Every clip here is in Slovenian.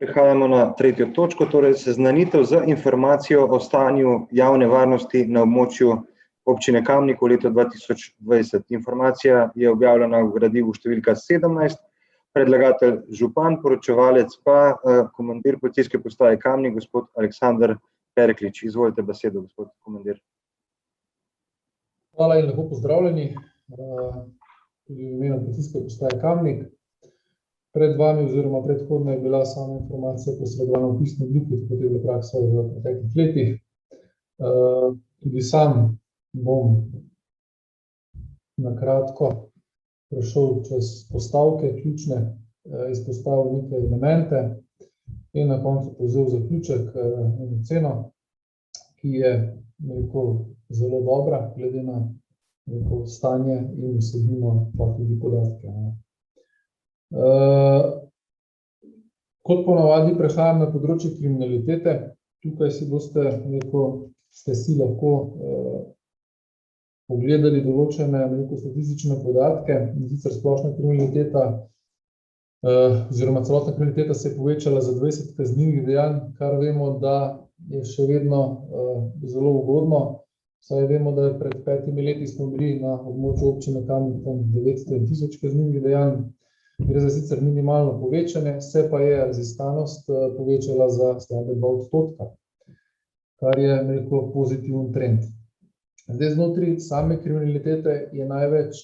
Prehajamo na tretjo točko, torej seznanitev z informacijo o stanju javne varnosti na območju občine Kamnik v letu 2020. Informacija je objavljena v gradivu številka 17, predlagatelj župan, poročevalec pa komandir policijske postaje Kamnik, gospod Aleksander Perklič. Izvolite besedo, gospod komandir. Hvala in lepo pozdravljeni. Tudi v imenu policijske postaje Kamnik. Pred vami oziroma predhodno je bila sama informacija posredovana v pisni obliki, tako je bila praksa v preteklih letih. Tudi sam bom na kratko prešel čez postavke ključne, izpostavil nekaj elemente in na koncu povzel zaključek in oceno, ki je zelo dobra, glede na stanje in vsebino pa tudi podatke. Kot ponavadi prehajam na področje kriminalitete. Tukaj ste si lahko pogledali določene statistične podatke, in sicer splošna kriminaliteta oziroma celotna kriminaliteta se je povečala za 20 kaznivih dejanj, kar vemo, da je še vedno zelo ugodno. Saj vemo, da pred 5 leti smo bili na območju občine Kamnik 900 in 1000 kaznivih dejanj. Gre za sicer minimalno povečanje, se pa je raziskanost povečala za slabe 2%, kar je pozitiven trend. Zdaj, znotraj same kriminalitete je največ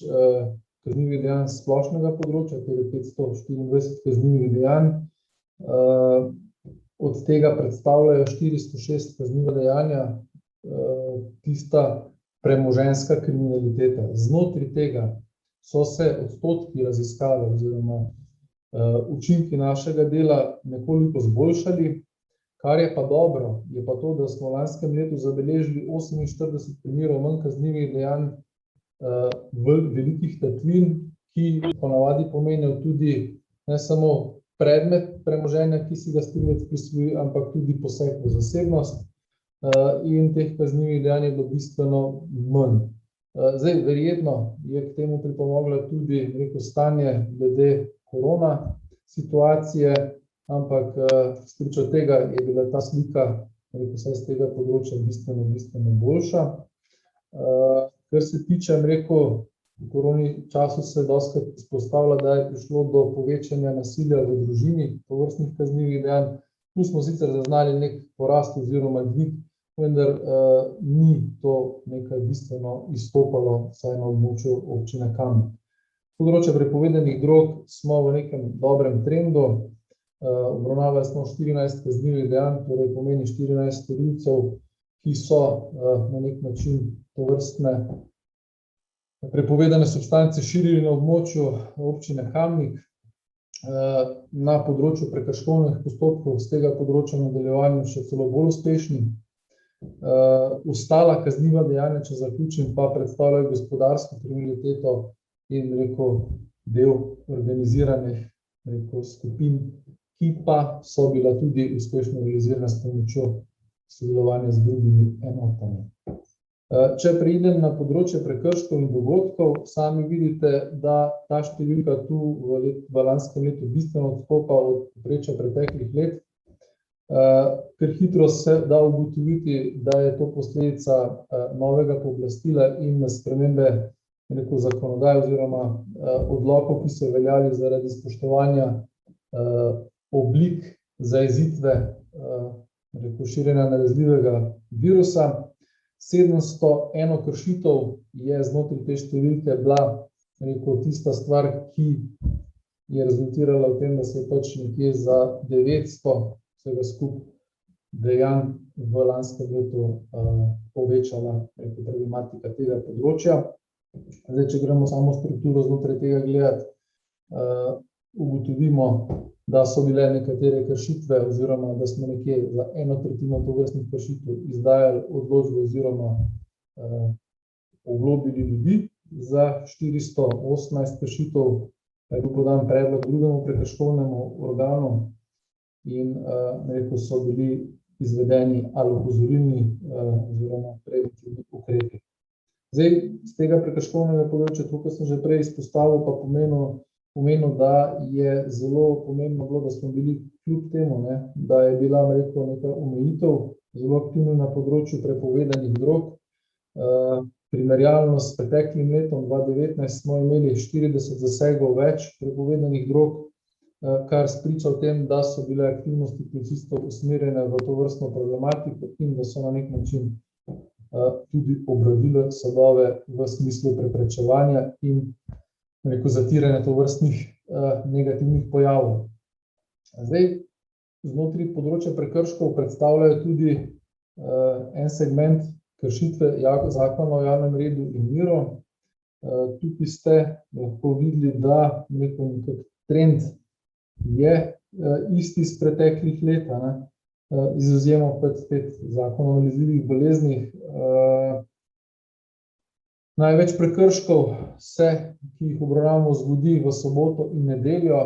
kaznivih dejanj splošnega področja, torej 524 kaznivih dejanj. Od tega predstavljajo 406 kazniva dejanja tista premoženjska kriminaliteta. Znotraj tega so se odstotki raziskave oziroma učinki našega dela nekoliko zboljšali. Kar je pa dobro, je pa to, da smo v lanskem letu zabeležili 48 primerov manj kaznivih dejanj velikih tatvin, ki ponavadi pomenijo tudi ne samo predmet premoženja, ki si ga storilec prisvoji, ampak tudi poseg v zasebnost, in teh kaznivih dejanj je bilo bistveno manj. Zdaj, verjetno je k temu pripomogla tudi stanje glede korona situacije, ampak spričo tega je bila ta slika, vsaj z tega področja, bistveno boljša. Kar se tiče, v koroni času se dostikrat izpostavlja, da je prišlo do povečanja nasilja v družini, tovrstnih kaznivih dejanj. Tu smo sicer zaznali nek porast oziroma dvig, vendar ni to nekaj bistveno izstopalo, vsaj na območju občine Kamnik. Področje prepovedanih drog smo v nekem dobrem trendu. Obravnavali smo 14 kaznivih dejanj, torej pomeni 14 storilcev, ki so na nek način tovrstne prepovedane substance širili na območju občine Kamnik. Na področju prekrškovnih postopkov z tega področja v nadaljevanju še celo bolj uspešni. Ostala kazniva dejanja, če zaključim, pa predstavljajo gospodarsko kriminaliteto in del organiziranih skupin, ki pa so bila tudi uspešno realizirana s pomočjo sodelovanja z drugimi enotami. Če preidem na področje prekrškov in dogodkov, sami vidite, da ta številka tu v lanskem letu bistveno odstopa od povprečja preteklih let. Ker hitro se da ugotoviti, da je to posledica novega pooblastila in spremembe zakonodaje oziroma odlokov, ki so veljali zaradi spoštovanja oblik zajezitve širjenja nalezljivega virusa. 701 kršitev je znotraj te številke bila tista stvar, ki je rezultirala v tem, da se je nekje za 900 vsega skupaj dejanj v lanskem letu povečala problematika tega področja. Zdaj, če gremo samo strukturo znotraj tega gledati, ugotovimo, da so bile nekatere kršitve oziroma da smo nekje za 1/3 tovrstnih kršitev izdajali odločbe oziroma oglobili ljudi. Za 418 kršitev je bil podan predlog drugemu prekrškovnemu organu in so bili izvedeni ali opozorilni oziroma preventivni ukrepi. Zdaj, z tega prekrškovnega področja, to, kar sem že prej izpostavil, pa pomenil, da je zelo pomembno bilo, da smo bili kljub temu, ne, da je bila, rekel, neka omejitev zelo aktivna na področju prepovedanih drog. Primerjalno s preteklim letom 2019 smo imeli 40 zasegov več prepovedanih drog, kar spriča o tem, da so bile aktivnosti policistov usmerjene v tovrstno problematiko in da so na nek način tudi obrodile sadove v smislu preprečevanja in zatiranja tovrstnih negativnih pojavov. Zdaj, znotraj področja prekrškov predstavljajo tudi en segment kršitve zakona o javnem redu in miru. Tukaj ste lahko videli, da nek trend je isti iz preteklih let, izvzemo spet zakon o nalezljivih boleznih. Največ prekrškov ki jih obravnavamo, zgodi v soboto in nedeljo,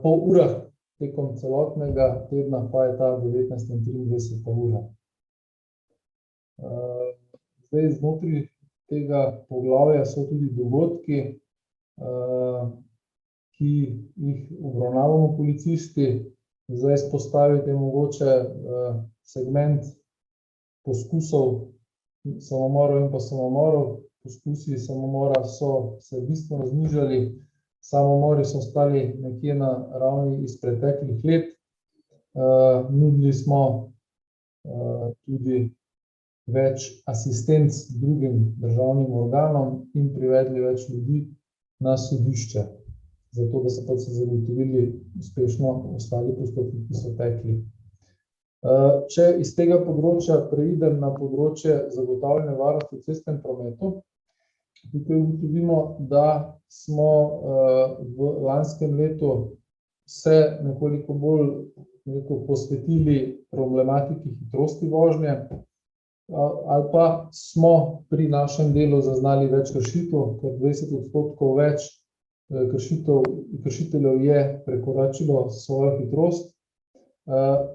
po urah tekom celotnega tedna pa je ta 19. in 23. ura. Zdaj, znotraj tega poglavja so tudi dogodki, ki jih obravnavamo policisti. Zdaj izpostaviti je mogoče segment poskusov samomorov in pa samomorov. Poskusi samomora so se bistveno znižali, samomori so ostali nekje na ravni iz preteklih let. Nudili smo tudi več asistenc drugim državnim organom in privedli več ljudi na sodišče, zato da so se zagotovili uspešno ostali postopki, ki so tekli. Če iz tega področja preidem na področje zagotavljanja varnosti v cestnem prometu, tukaj ugotovimo, da smo v lanskem letu se nekoliko bolj posvetili problematiki hitrosti vožnje, ali pa smo pri našem delu zaznali več kršitev, ker 20% več kršiteljev je prekoračilo svojo hitrost.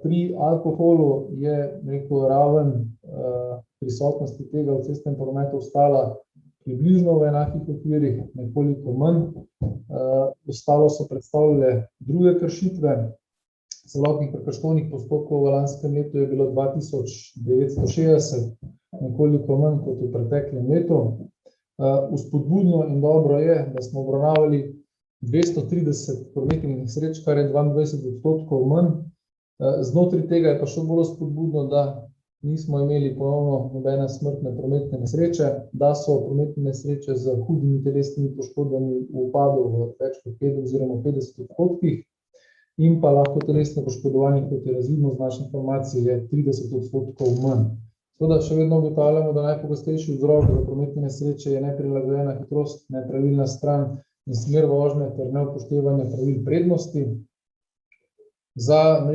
Pri alkoholu je raven prisotnosti tega v cestnem prometu ostala približno v enakih okvirih, nekoliko manj. Ostalo so predstavljale druge kršitve. Celotnih prekrškovnih postopkov v lanskem letu je bilo 2960, nekoliko manj kot v preteklem letu. Vzpodbudno in dobro je, da smo obravnavali 230 prometnih nesreč, kar je 22% manj. Znotraj tega je pa še bolj vzpodbudno, da nismo imeli ponovno nobene smrtne prometne nesreče, da so prometne nesreče z hudimi telesnimi poškodbami v upadu v več kot 5 oziroma 50%. In pa lahko telesno poškodovanje, kot je razvidno z naše informacije, je 30% manj. Seveda še vedno ugotavljamo, da najpogostejši vzrok za prometne nesreče je neprilagojena hitrost, nepravilna stran in smer vožnje ter neupoštevanje pravil prednosti. Za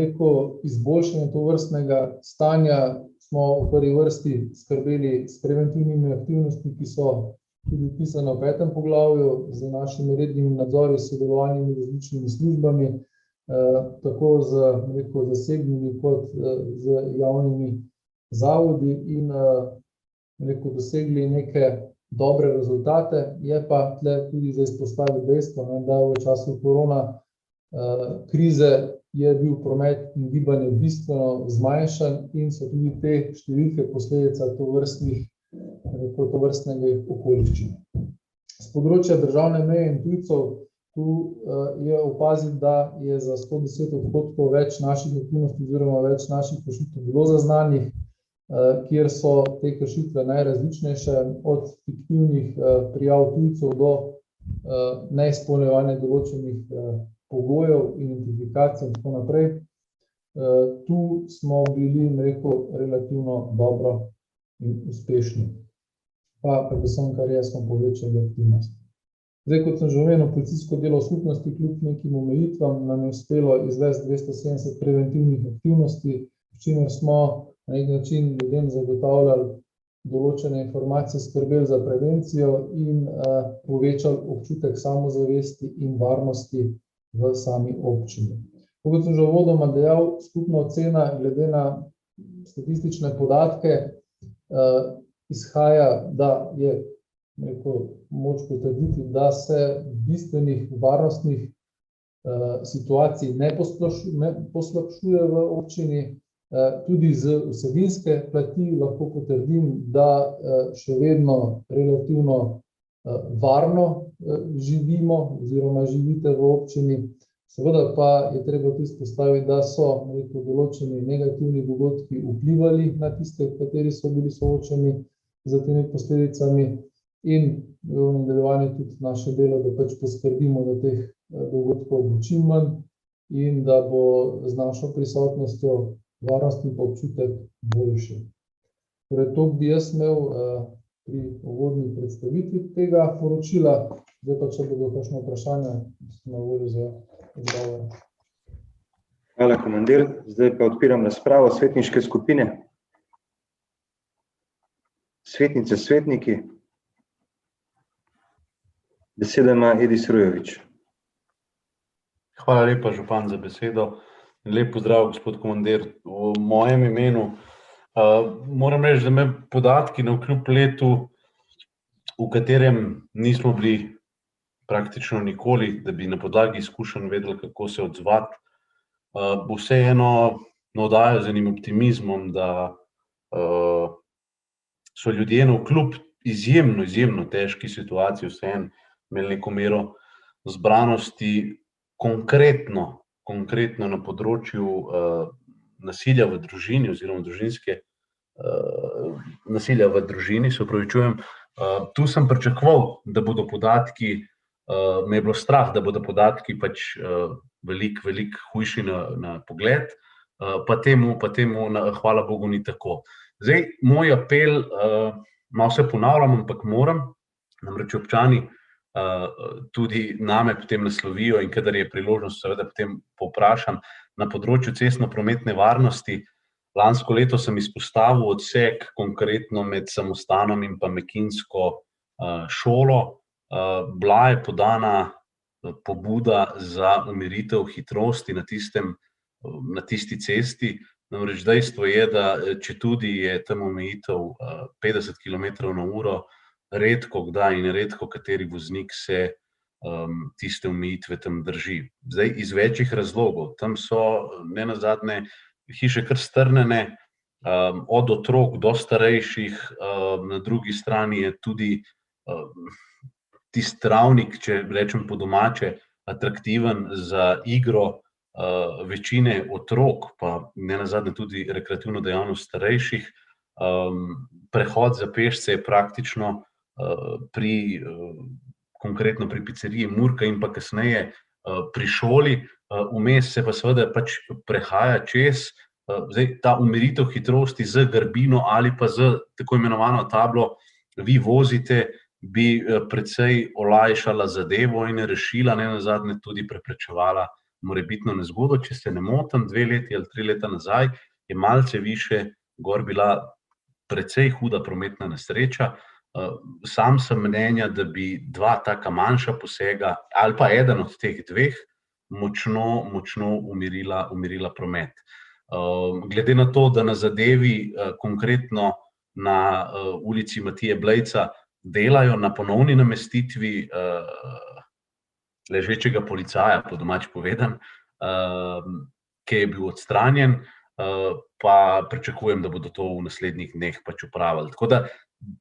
izboljšanje tovrstnega stanja smo v prvi vrsti skrbeli s preventivnimi aktivnostmi, ki so tudi vpisane v 5. poglavju, z našimi rednimi nadzori, sodelovanjem z različnimi službami, tako z zasebnimi kot z javnimi zavodi in dosegli neke dobre rezultate. Je pa tle tudi za izpostaviti dejstvo, da v času korona krize je bil promet in gibanje bistveno zmanjšan in so tudi te številke posledica tovrstnega okoliščine. Z področja državne meje in tujcev, tu je opaziti, da je za 110% več naših aktivnosti oziroma več naših kršitev bilo zaznanih, kjer so te kršitve najrazličnejše, od fiktivnih prijav tujcev do neizpolnjevanja določenih pogojev, identifikacij in tako naprej. Tu smo bili, relativno dobro in uspešni. Pa predvsem, kar smo povečali aktivnost. Zdaj, kot sem že omenil, policijsko delo v skupnosti kljub nekim omejitvam nam je uspelo izvesti 270 preventivnih aktivnosti, v čimer smo na nek način ljudem zagotavljali določene informacije, skrbeli za prevencijo in povečali občutek samozavesti in varnosti v sami občini. Kot sem že uvodoma dejal, skupna ocena glede na statistične podatke izhaja, da je moč potrditi, da se bistvenih varnostnih situacij ne poslabšuje v občini. Tudi z vsebinske plati lahko potrdim, da še vedno relativno varno živimo oziroma živite v občini. Seveda pa je treba tudi izpostaviti, da so določeni negativni dogodki vplivali na tiste, kateri so bili soočeni z temi posledicami, in v nadaljevanju tudi naše delo, da pač poskrbimo, da teh dogodkov bo čim manj in da bo z našo prisotnostjo varnost in občutek boljši. Torej, to bi jaz imel pri uvodni predstavitvi tega poročila. Zdaj pa, če bodo kakšno vprašanje, sem na voljo za odgovore. Hvala, komandir. Zdaj pa odpiram razpravo svetniške skupine. Svetnice, svetniki. Beseda ima Edis Rujovič. Hvala lepa, župan, za besedo. Lep pozdrav, gospod komandir. V mojem imenu moram reči, da me podatki navkljub letu, v katerem nismo bili praktično nikoli, da bi na podlagi izkušenj vedeli, kako se odzvati, vseeno navdajajo z enim optimizmom, da so ljudje navkljub izjemno težki situaciji vseeno imeli neko mero zbranosti, konkretno na področju nasilja v družini oziroma nasilja v družini, se opravičujem. Tu sem pričakoval, da bodo podatki, me je bilo strah, da bodo podatki pač veliko hujši na pogled, pa temu hvala Bogu ni tako. Zdaj, moj apel, malo se ponavljam, ampak moram, namreč občani tudi name potem naslovijo in kadar je priložnost, seveda potem povprašam na področju cestno-prometne varnosti. Lansko leto sem izpostavil odsek konkretno med Samostanom in pa Mekinsko šolo. Bila je podana pobuda za umiritev hitrosti na tisti cesti. Namreč dejstvo je, da četudi je tam omejitev 50 km/h, redko kdaj in redko kateri voznik se tiste omejitve tam drži. Zdaj, iz večjih razlogov. Tam so nenazadnje hiše kar strnjene, od otrok do starejših, na drugi strani je tudi tisti travnik, če rečem po domače, atraktiven za igro večine otrok, pa nenazadnje tudi rekreativno dejavnost starejših. Prehod za pešce je praktično konkretno pri piceriji Murka in pa kasneje pri šoli, vmes se pa seveda pač prehaja čez. Zdaj, ta umiritev hitrosti z grbino ali pa z tako imenovano tablo vi vozite, bi precej olajšala zadevo in rešila, nenazadnje tudi preprečevala morebitno nezgodo. Če se ne motim, 2 leti ali 3 leta nazaj je malce više gor bila precej huda prometna nesreča. Sam sem mnenja, da bi 2 taka manjša posega ali pa eden od teh 2 močno umirila promet. Glede na to, da na zadevi konkretno na ulici Matije Blejca delajo na ponovni namestitvi ležečega policaja, po domače povedano, ki je bil odstranjen, pa pričakujem, da bodo to v naslednjih dneh pač opravili. Tako da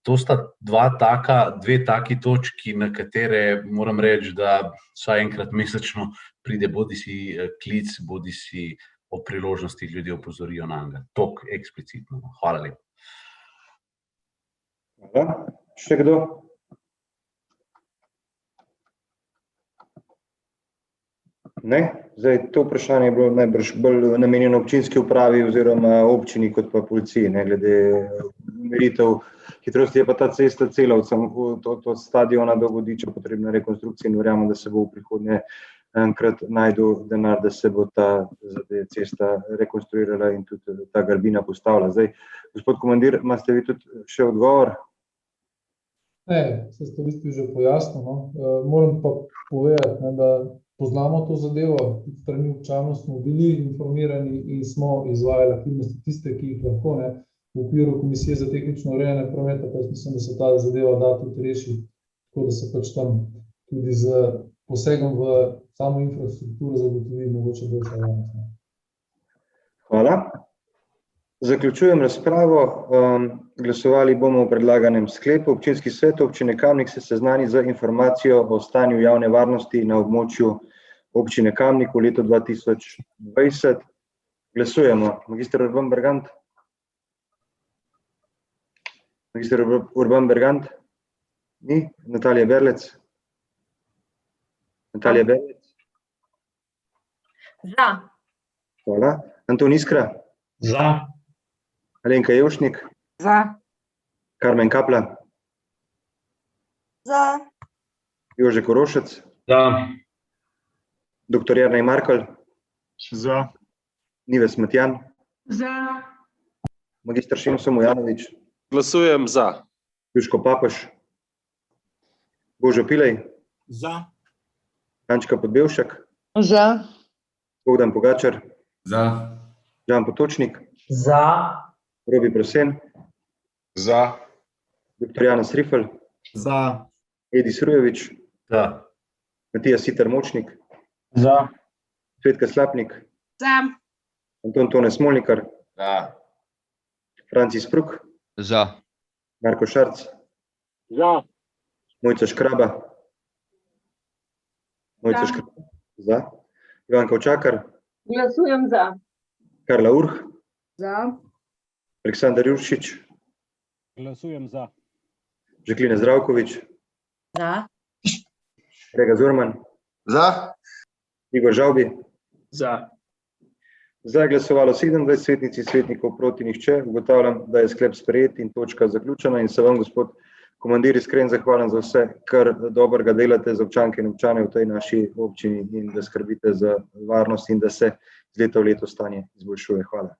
to sta 2 taki točki, na katere moram reči, da vsaj enkrat mesečno pride bodisi klic, bodisi o priložnosti ljudje opozorijo nanj. Toliko eksplicitno. Hvala lepa. Hvala. Še kdo? Ne? Zdaj, to vprašanje je bilo najbrž bolj namenjeno občinski upravi oziroma občini kot pa policiji, ne glede umiritev hitrosti. Je pa ta cesta cela od stadiona do Vodiča potrebna rekonstrukcija in verjamem, da se bo v prihodnje enkrat najdel denar, da se bo ta cesta rekonstruirala in tudi ta grbina postavila. Zdaj, gospod komandir, imate vi tudi še odgovor? Ne, se ste v bistvu že pojasnil. Moram pa povedati, da poznamo to zadevo, tudi strani občanov smo bili informirani in smo izvajali aktivnosti tiste, ki jih lahko, v okviru Komisije za tehnično urejanje prometa, pa mislim, da se ta zadeva da tudi rešiti, tako da se pač tam tudi z posegom v samo infrastrukturo zagotovi mogoče boljša varnost. Hvala. Zaključujem razpravo. Glasovali bomo o predlaganem sklepu. Občinski svet občine Kamnik se seznani z informacijo o stanju javne varnosti na območju občine Kamnik v letu 2020. Glasujemo. Magister Urban Bergant? Magister Urban Bergant? Ni. Natalija Berlec? Natalija Berlec? Za. Hvala. Anton Iskra? Za. Alenka Jevšnik? Za. Karmen Kapla? Za. Jože Korošec? Za. Dr. Jernej Markelj? Za. Nives Matjan? Za. Magister Šimso Mujanović? Glasujem za. Juško Papež? Božo Pilej? Za. Ančka Podbevšek? Za. Bogdan Pogačar? Za. Žan Potočnik? Za. Robi Prosen? Za. Dr. Janez Rifel? Za. Edi Srujević? Za. Matija Siter Močnik? Za. Cvetka Slapnik? Za. Anton Tone Smolnikar? Za. Francis Pruk? Za. Marko Šarc? Za. Mojca Škraba? Mojca Škraba? Za. Ivanka Očakar? Glasujem za. Karla Urh? Za. Aleksandar Juršič? Glasujem za. Žaklina Zdravković? Za. Rega Zurman? Za. Igor Žavbi? Za. Za je glasovalo 27 svetnic in svetnikov, proti nihče. Ugotavljam, da je sklep sprejet in točka zaključena in se vam, gospod komandir, iskreno zahvalim za vse, kar dobrega delate za občanke in občane v tej naši občini in da skrbite za varnost in da se iz leta v leto stanje izboljšuje. Hvala.